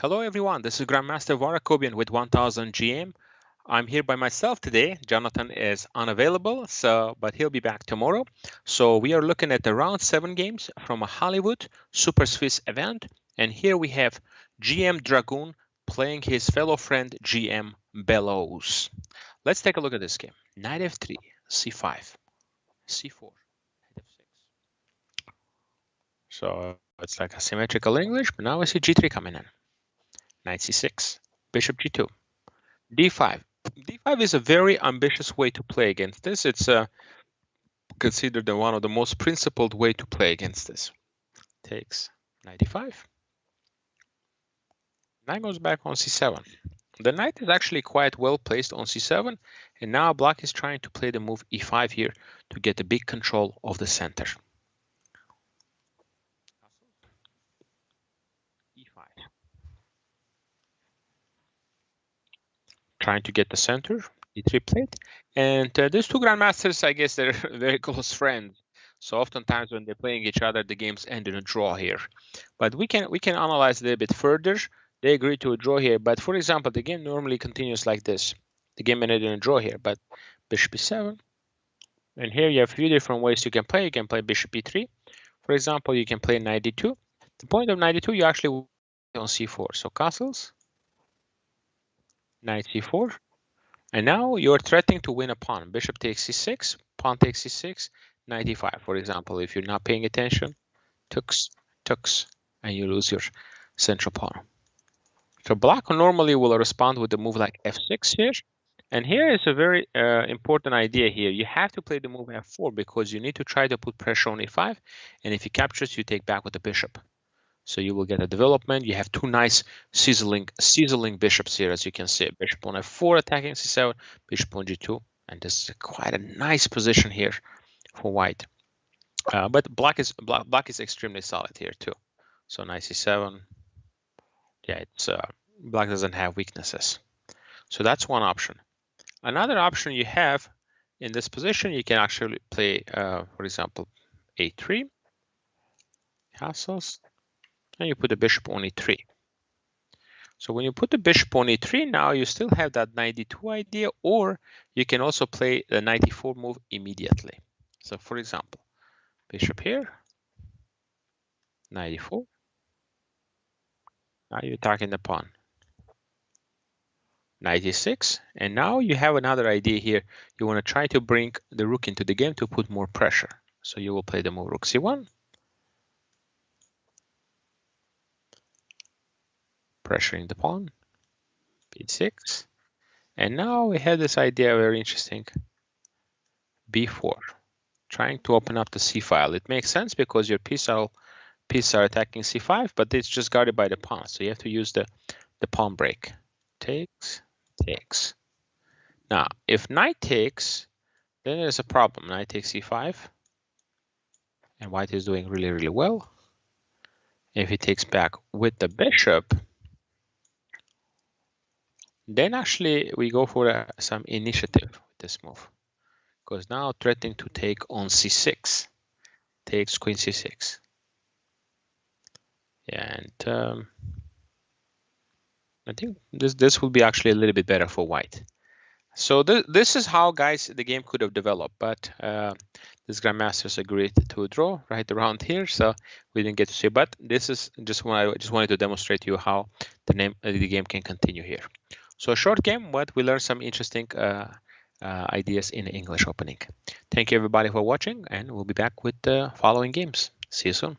Hello everyone, this is Grandmaster AKOBIAN with 1000 GM. I'm here by myself today. Jonathan is unavailable, but he'll be back tomorrow. So we are looking at the round 7 games from a Hollywood Super Swiss event. And here we have GM Dragun playing his fellow friend GM Belous. Let's take a look at this game. Knight f3, c5, c4, knight f6. So it's like a symmetrical English, but now I see g3 coming in. Knight c6, bishop g2, d5. d5 is a very ambitious way to play against this. It's considered one of the most principled way to play against this. Takes knight d5. Knight goes back on c7. The knight is actually quite well placed on c7, and now black is trying to play the move e5 here to get a big control of the center. e5. Trying to get the center, e3 plate. And these two grandmasters, I guess they're very close friends. So oftentimes when they're playing each other, the games end in a draw here. But we can analyze it a little bit further. They agree to a draw here. But for example, the game normally continues like this. The game ended in a draw here, but bishop e7. And here you have a few different ways you can play. You can play bishop e3. For example, you can play knight d2. The point of knight d2, you actually on c4. So castles, knight c4. And now you're threatening to win a pawn. Bishop takes c6, pawn takes c6, knight e5. For example, if you're not paying attention, tooks, and you lose your central pawn. So black normally will respond with the move like f6 here. And here is a very important idea here. You have to play the move f4 because you need to try to put pressure on e5. And if he captures, you take back with the bishop. So you will get a development. You have two nice sizzling bishops here, as you can see. Bishop on f4 attacking c7, bishop on g2. And this is quite a nice position here for white. But black is extremely solid here too. So knight c7. Yeah, it's black doesn't have weaknesses. So that's one option. Another option you have in this position, you can actually play, for example, a3, castles, and you put the bishop on e3. So when you put the bishop on e3, now you still have that knight d2 idea, or you can also play the knight e4 move immediately. So for example, bishop here, knight e4. Now you're attacking the pawn. Knight e6, and now you have another idea here. You want to try to bring the rook into the game to put more pressure. So you will play the move rook c1. Pressuring the pawn, b6. And now we have this idea, very interesting, b4, trying to open up the c file. It makes sense because your pieces are attacking c5, but it's just guarded by the pawn. So you have to use the pawn break. Takes. Now, if knight takes, then there's a problem. Knight takes c5, and white is doing really, really well. If he takes back with the bishop, then actually we go for some initiative with this move, because now threatening to take on c6, takes queen c6. And I think this will be actually a little bit better for white. So this is how, guys, the game could have developed, but this Grandmasters agreed to a draw right around here, so we didn't get to see. But this is just what I just wanted to demonstrate to you how the game can continue here. So a short game, but we learned some interesting ideas in the English opening. Thank you everybody for watching, and we'll be back with the following games. See you soon.